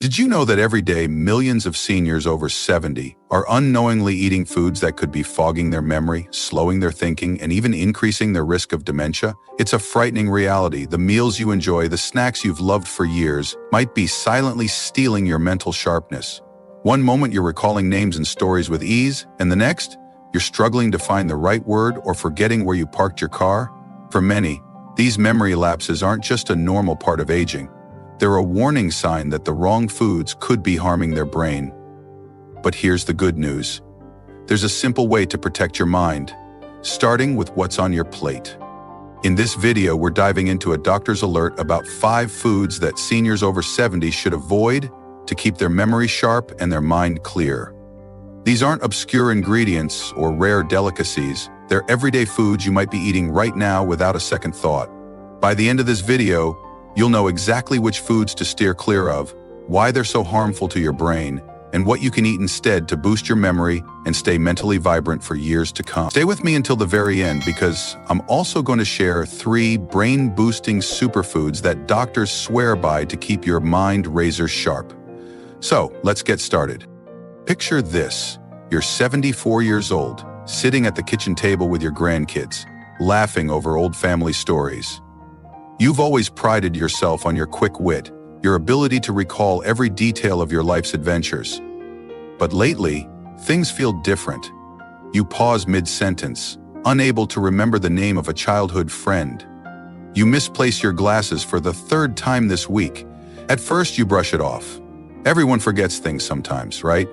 Did you know that every day millions of seniors over 70 are unknowingly eating foods that could be fogging their memory, slowing their thinking, and even increasing their risk of dementia? It's a frightening reality. The meals you enjoy, the snacks you've loved for years, might be silently stealing your mental sharpness. One moment you're recalling names and stories with ease, and the next, you're struggling to find the right word or forgetting where you parked your car. For many, these memory lapses aren't just a normal part of aging. They're a warning sign that the wrong foods could be harming their brain. But here's the good news. There's a simple way to protect your mind, starting with what's on your plate. In this video, we're diving into a doctor's alert about 5 foods that seniors over 70 should avoid to keep their memory sharp and their mind clear. These aren't obscure ingredients or rare delicacies. They're everyday foods you might be eating right now without a second thought. By the end of this video, you'll know exactly which foods to steer clear of, why they're so harmful to your brain, and what you can eat instead to boost your memory and stay mentally vibrant for years to come. Stay with me until the very end because I'm also going to share 3 brain-boosting superfoods that doctors swear by to keep your mind razor sharp. So, let's get started. Picture this. You're 74 years old, sitting at the kitchen table with your grandkids, laughing over old family stories. You've always prided yourself on your quick wit, your ability to recall every detail of your life's adventures. But lately, things feel different. You pause mid-sentence, unable to remember the name of a childhood friend. You misplace your glasses for the 3rd time this week. At first, you brush it off. Everyone forgets things sometimes, right?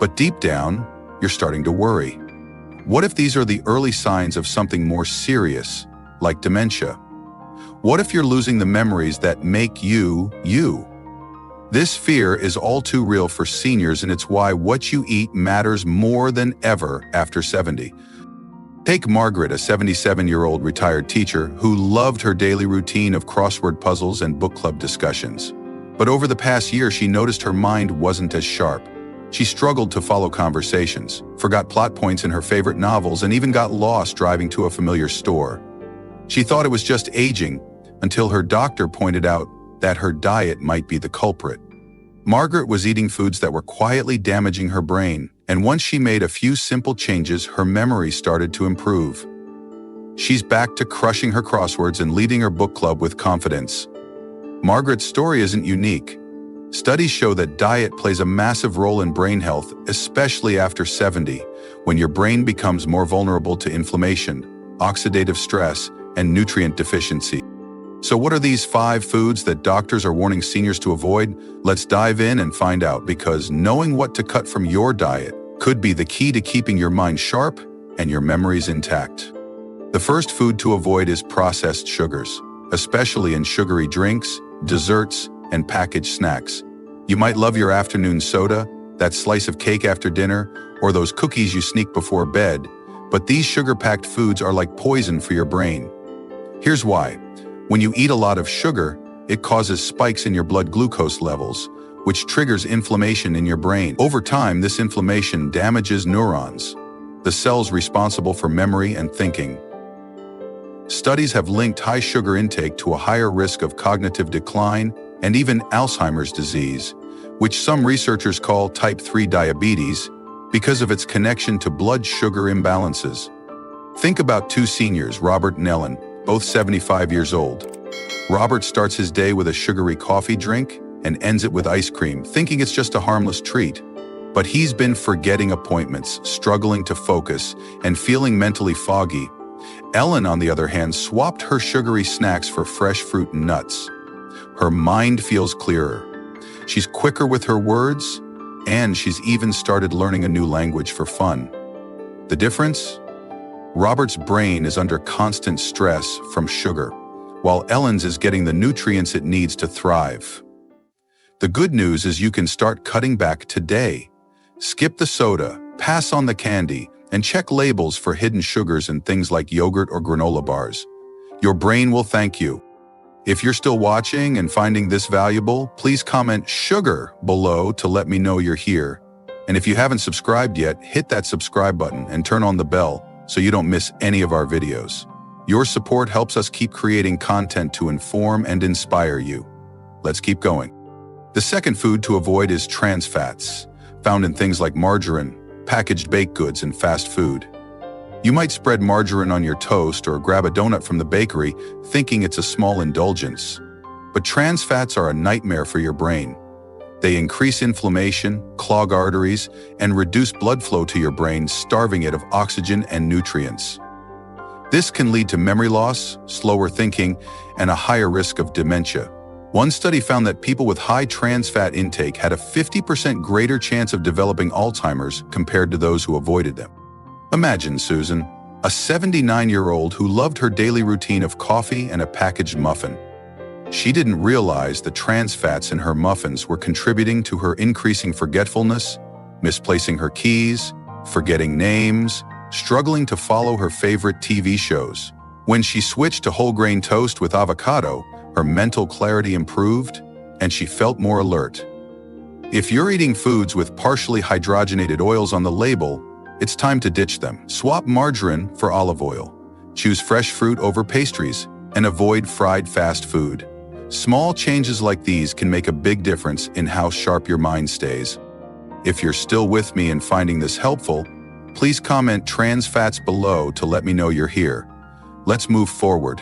But deep down, you're starting to worry. What if these are the early signs of something more serious, like dementia? What if you're losing the memories that make you, you? This fear is all too real for seniors, and it's why what you eat matters more than ever after 70. Take Margaret, a 77-year-old retired teacher who loved her daily routine of crossword puzzles and book club discussions. But over the past year, she noticed her mind wasn't as sharp. She struggled to follow conversations, forgot plot points in her favorite novels, and even got lost driving to a familiar store. She thought it was just aging, until her doctor pointed out that her diet might be the culprit. Margaret was eating foods that were quietly damaging her brain, and once she made a few simple changes, her memory started to improve. She's back to crushing her crosswords and leading her book club with confidence. Margaret's story isn't unique. Studies show that diet plays a massive role in brain health, especially after 70, when your brain becomes more vulnerable to inflammation, oxidative stress, and nutrient deficiency. So what are these 5 foods that doctors are warning seniors to avoid? Let's dive in and find out, because knowing what to cut from your diet could be the key to keeping your mind sharp and your memories intact. The first food to avoid is processed sugars, especially in sugary drinks, desserts, and packaged snacks. You might love your afternoon soda, that slice of cake after dinner, or those cookies you sneak before bed, but these sugar-packed foods are like poison for your brain. Here's why. When you eat a lot of sugar, it causes spikes in your blood glucose levels, which triggers inflammation in your brain. Over time, this inflammation damages neurons, the cells responsible for memory and thinking. Studies have linked high sugar intake to a higher risk of cognitive decline and even Alzheimer's disease, which some researchers call type 3 diabetes because of its connection to blood sugar imbalances. Think about 2 seniors, Robert and Ellen, both 75 years old. Robert starts his day with a sugary coffee drink and ends it with ice cream, thinking it's just a harmless treat. But he's been forgetting appointments, struggling to focus, and feeling mentally foggy. Ellen, on the other hand, swapped her sugary snacks for fresh fruit and nuts. Her mind feels clearer. She's quicker with her words, and she's even started learning a new language for fun. The difference? Robert's brain is under constant stress from sugar, while Ellen's is getting the nutrients it needs to thrive. The good news is you can start cutting back today. Skip the soda, pass on the candy, and check labels for hidden sugars in things like yogurt or granola bars. Your brain will thank you. If you're still watching and finding this valuable, please comment "sugar" below to let me know you're here. And if you haven't subscribed yet, hit that subscribe button and turn on the bell so you don't miss any of our videos. Your support helps us keep creating content to inform and inspire you. Let's keep going. The second food to avoid is trans fats, found in things like margarine, packaged baked goods, and fast food. You might spread margarine on your toast or grab a donut from the bakery thinking it's a small indulgence. But trans fats are a nightmare for your brain. They increase inflammation, clog arteries, and reduce blood flow to your brain, starving it of oxygen and nutrients. This can lead to memory loss, slower thinking, and a higher risk of dementia. One study found that people with high trans fat intake had a 50% greater chance of developing Alzheimer's compared to those who avoided them. Imagine Susan, a 79-year-old who loved her daily routine of coffee and a packaged muffin. She didn't realize the trans fats in her muffins were contributing to her increasing forgetfulness, misplacing her keys, forgetting names, struggling to follow her favorite TV shows. When she switched to whole grain toast with avocado, her mental clarity improved and she felt more alert. If you're eating foods with partially hydrogenated oils on the label, it's time to ditch them. Swap margarine for olive oil. Choose fresh fruit over pastries and avoid fried fast food. Small changes like these can make a big difference in how sharp your mind stays. If you're still with me and finding this helpful, please comment trans fats below to let me know you're here. Let's move forward.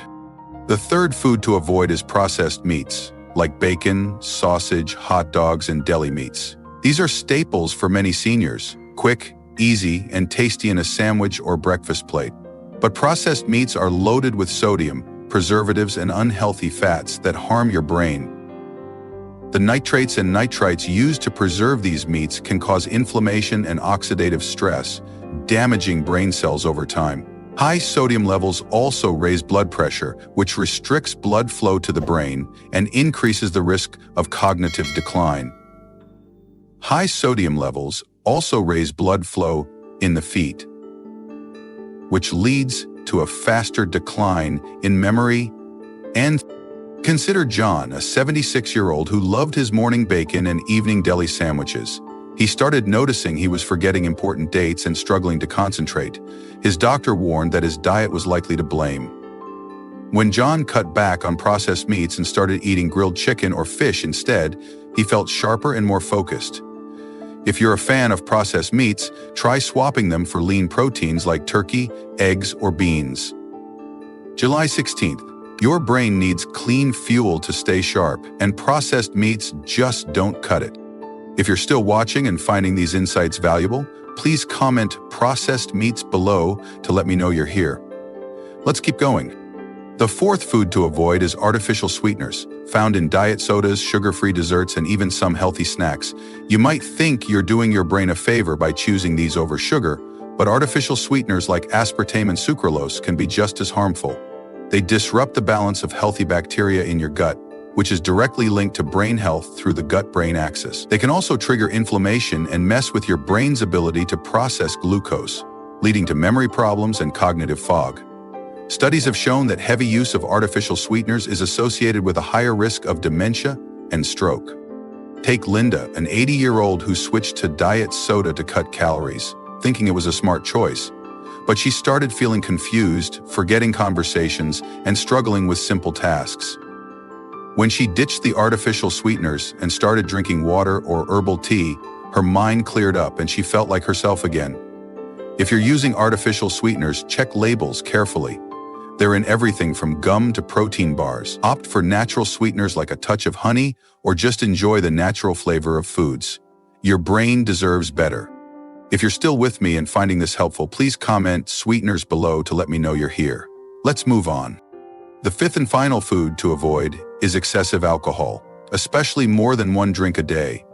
The third food to avoid is processed meats, like bacon, sausage, hot dogs, and deli meats. These are staples for many seniors, quick, easy, and tasty in a sandwich or breakfast plate. But processed meats are loaded with sodium, preservatives, and unhealthy fats that harm your brain. The nitrates and nitrites used to preserve these meats can cause inflammation and oxidative stress, damaging brain cells over time. High sodium levels also raise blood pressure, which restricts blood flow to the brain and increases the risk of cognitive decline. High sodium levels also raise blood flow in the feet, which leads to a faster decline in memory and consider John, a 76-year-old who loved his morning bacon and evening deli sandwiches. He started noticing he was forgetting important dates and struggling to concentrate. His doctor warned that his diet was likely to blame. When John cut back on processed meats and started eating grilled chicken or fish instead, he felt sharper and more focused. If you're a fan of processed meats, try swapping them for lean proteins like turkey, eggs, or beans. July 16th. Your brain needs clean fuel to stay sharp, and processed meats just don't cut it. If you're still watching and finding these insights valuable, please comment processed meats below to let me know you're here. Let's keep going. The fourth food to avoid is artificial sweeteners, found in diet sodas, sugar-free desserts, and even some healthy snacks. You might think you're doing your brain a favor by choosing these over sugar, but artificial sweeteners like aspartame and sucralose can be just as harmful. They disrupt the balance of healthy bacteria in your gut, which is directly linked to brain health through the gut-brain axis. They can also trigger inflammation and mess with your brain's ability to process glucose, leading to memory problems and cognitive fog. Studies have shown that heavy use of artificial sweeteners is associated with a higher risk of dementia and stroke. Take Linda, an 80-year-old who switched to diet soda to cut calories, thinking it was a smart choice. But she started feeling confused, forgetting conversations, and struggling with simple tasks. When she ditched the artificial sweeteners and started drinking water or herbal tea, her mind cleared up and she felt like herself again. If you're using artificial sweeteners, check labels carefully. They're in everything from gum to protein bars. Opt for natural sweeteners like a touch of honey, or just enjoy the natural flavor of foods. Your brain deserves better. If you're still with me and finding this helpful, please comment sweeteners below to let me know you're here. Let's move on. The fifth and final food to avoid is excessive alcohol, especially more than one drink a day.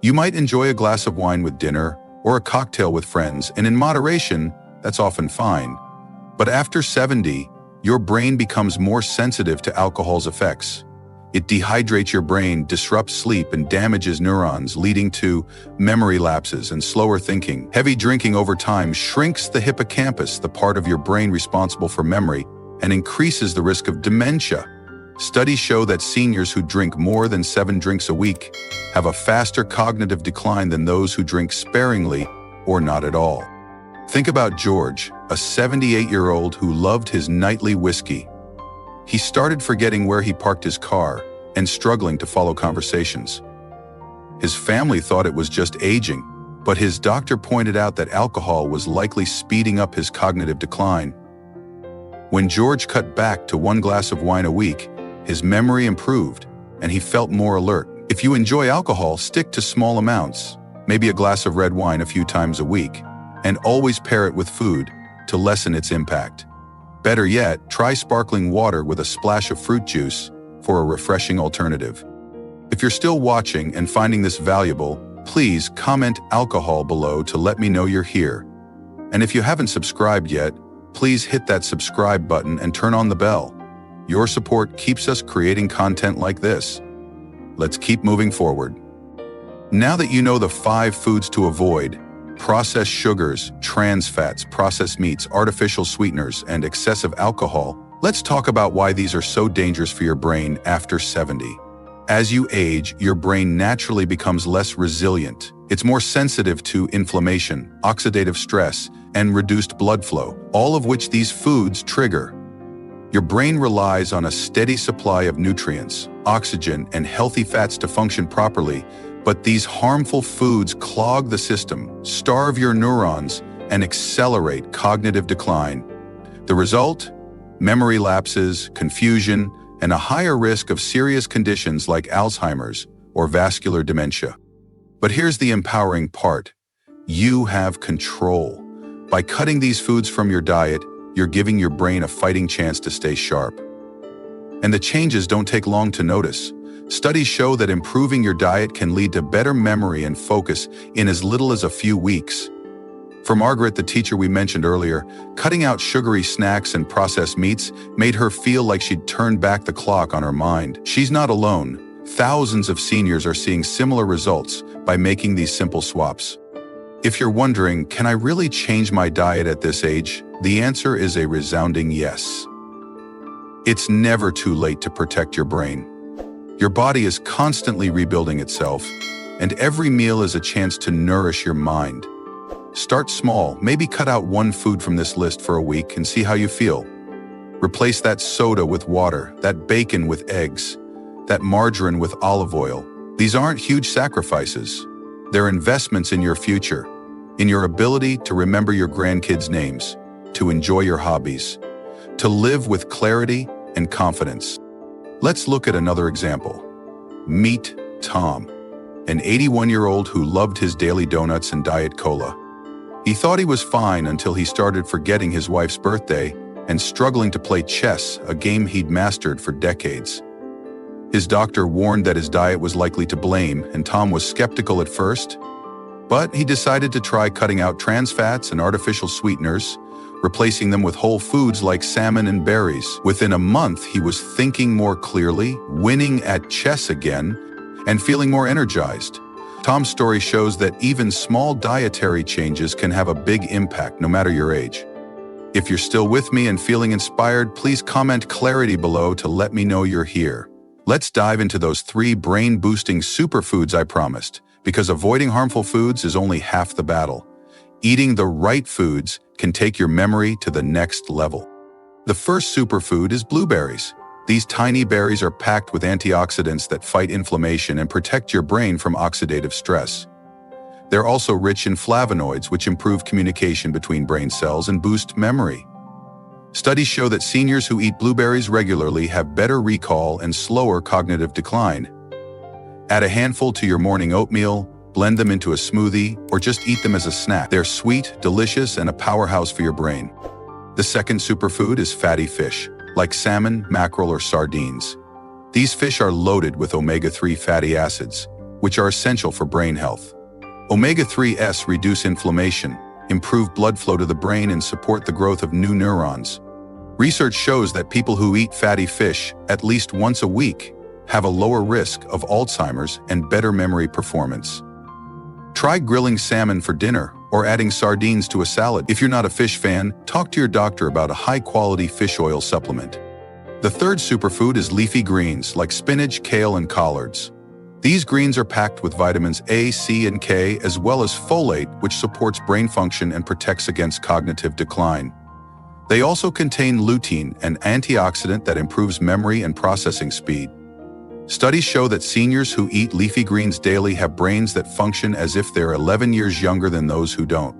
You might enjoy a glass of wine with dinner or a cocktail with friends, and in moderation, that's often fine. But after 70, your brain becomes more sensitive to alcohol's effects. It dehydrates your brain, disrupts sleep, and damages neurons, leading to memory lapses and slower thinking. Heavy drinking over time shrinks the hippocampus, the part of your brain responsible for memory, and increases the risk of dementia. Studies show that seniors who drink more than 7 drinks a week have a faster cognitive decline than those who drink sparingly or not at all. Think about George, a 78-year-old who loved his nightly whiskey. He started forgetting where he parked his car and struggling to follow conversations. His family thought it was just aging, but his doctor pointed out that alcohol was likely speeding up his cognitive decline. When George cut back to 1 glass of wine a week, his memory improved, and he felt more alert. If you enjoy alcohol, stick to small amounts, maybe a glass of red wine a few times a week, and always pair it with food to lessen its impact. Better yet, try sparkling water with a splash of fruit juice for a refreshing alternative. If you're still watching and finding this valuable, please comment alcohol below to let me know you're here. And if you haven't subscribed yet, please hit that subscribe button and turn on the bell. Your support keeps us creating content like this. Let's keep moving forward. Now that you know the 5 foods to avoid: processed sugars, trans fats, processed meats, artificial sweeteners, and excessive alcohol, let's talk about why these are so dangerous for your brain after 70. As you age, your brain naturally becomes less resilient. It's more sensitive to inflammation, oxidative stress, and reduced blood flow, all of which these foods trigger. Your brain relies on a steady supply of nutrients, oxygen, and healthy fats to function properly, but these harmful foods clog the system, starve your neurons, and accelerate cognitive decline. The result? Memory lapses, confusion, and a higher risk of serious conditions like Alzheimer's or vascular dementia. But here's the empowering part. You have control. By cutting these foods from your diet, you're giving your brain a fighting chance to stay sharp. And the changes don't take long to notice. Studies show that improving your diet can lead to better memory and focus in as little as a few weeks. For Margaret, the teacher we mentioned earlier, cutting out sugary snacks and processed meats made her feel like she'd turned back the clock on her mind. She's not alone. Thousands of seniors are seeing similar results by making these simple swaps. If you're wondering, can I really change my diet at this age? The answer is a resounding yes. It's never too late to protect your brain. Your body is constantly rebuilding itself, and every meal is a chance to nourish your mind. Start small, maybe cut out 1 food from this list for a week and see how you feel. Replace that soda with water, that bacon with eggs, that margarine with olive oil. These aren't huge sacrifices. They're investments in your future, in your ability to remember your grandkids' names, to enjoy your hobbies, to live with clarity and confidence. Let's look at another example. Meet Tom, an 81-year-old who loved his daily donuts and Diet Cola. He thought he was fine until he started forgetting his wife's birthday and struggling to play chess, a game he'd mastered for decades. His doctor warned that his diet was likely to blame, and Tom was skeptical at first. But he decided to try cutting out trans fats and artificial sweeteners, replacing them with whole foods like salmon and berries. Within a month, he was thinking more clearly, winning at chess again, and feeling more energized. Tom's story shows that even small dietary changes can have a big impact no matter your age. If you're still with me and feeling inspired, please comment clarity below to let me know you're here. Let's dive into those 3 brain-boosting superfoods I promised, because avoiding harmful foods is only half the battle. Eating the right foods can take your memory to the next level. The first superfood is blueberries. These tiny berries are packed with antioxidants that fight inflammation and protect your brain from oxidative stress. They're also rich in flavonoids, which improve communication between brain cells and boost memory. Studies show that seniors who eat blueberries regularly have better recall and slower cognitive decline. Add a handful to your morning oatmeal, blend them into a smoothie, or just eat them as a snack. They're sweet, delicious, and a powerhouse for your brain. The second superfood is fatty fish, like salmon, mackerel, or sardines. These fish are loaded with omega-3 fatty acids, which are essential for brain health. Omega-3s reduce inflammation, improve blood flow to the brain, and support the growth of new neurons. Research shows that people who eat fatty fish at least once a week have a lower risk of Alzheimer's and better memory performance. Try grilling salmon for dinner or adding sardines to a salad. If you're not a fish fan, talk to your doctor about a high-quality fish oil supplement. The third superfood is leafy greens like spinach, kale, and collards. These greens are packed with vitamins A, C, and K, as well as folate, which supports brain function and protects against cognitive decline. They also contain lutein, an antioxidant that improves memory and processing speed. Studies show that seniors who eat leafy greens daily have brains that function as if they're 11 years younger than those who don't.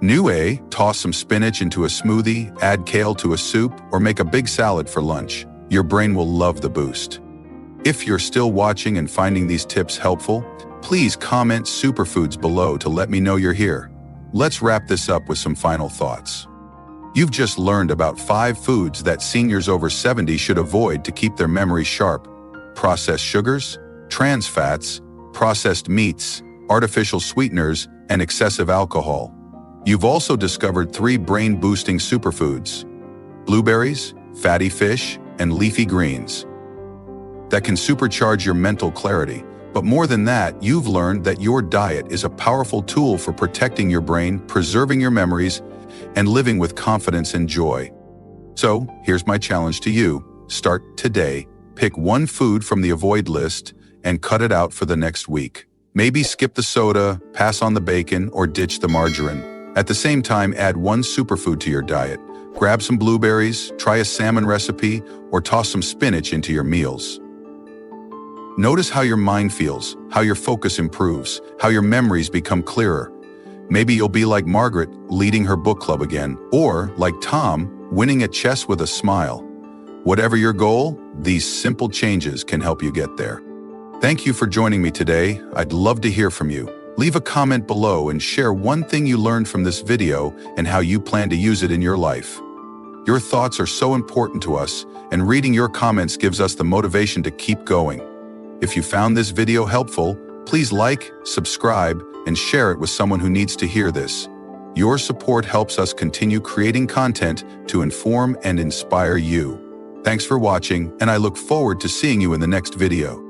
New A, toss some spinach into a smoothie, add kale to a soup, or make a big salad for lunch. Your brain will love the boost. If you're still watching and finding these tips helpful, please comment superfoods below to let me know you're here. Let's wrap this up with some final thoughts. You've just learned about 5 foods that seniors over 70 should avoid to keep their memory sharp: processed sugars, trans fats, processed meats, artificial sweeteners, and excessive alcohol. You've also discovered 3 brain-boosting superfoods: blueberries, fatty fish, and leafy greens that can supercharge your mental clarity. But more than that, you've learned that your diet is a powerful tool for protecting your brain, preserving your memories, and living with confidence and joy. So, here's my challenge to you. Start today. Pick one food from the avoid list and cut it out for the next week. Maybe skip the soda, pass on the bacon, or ditch the margarine. At the same time, add one superfood to your diet. Grab some blueberries, try a salmon recipe, or toss some spinach into your meals. Notice how your mind feels, how your focus improves, how your memories become clearer. Maybe you'll be like Margaret, leading her book club again, or like Tom, winning at chess with a smile. Whatever your goal, these simple changes can help you get there. Thank you for joining me today. I'd love to hear from you. Leave a comment below and share one thing you learned from this video and how you plan to use it in your life. Your thoughts are so important to us, and reading your comments gives us the motivation to keep going. If you found this video helpful, please like, subscribe, and share it with someone who needs to hear this. Your support helps us continue creating content to inform and inspire you. Thanks for watching, and I look forward to seeing you in the next video.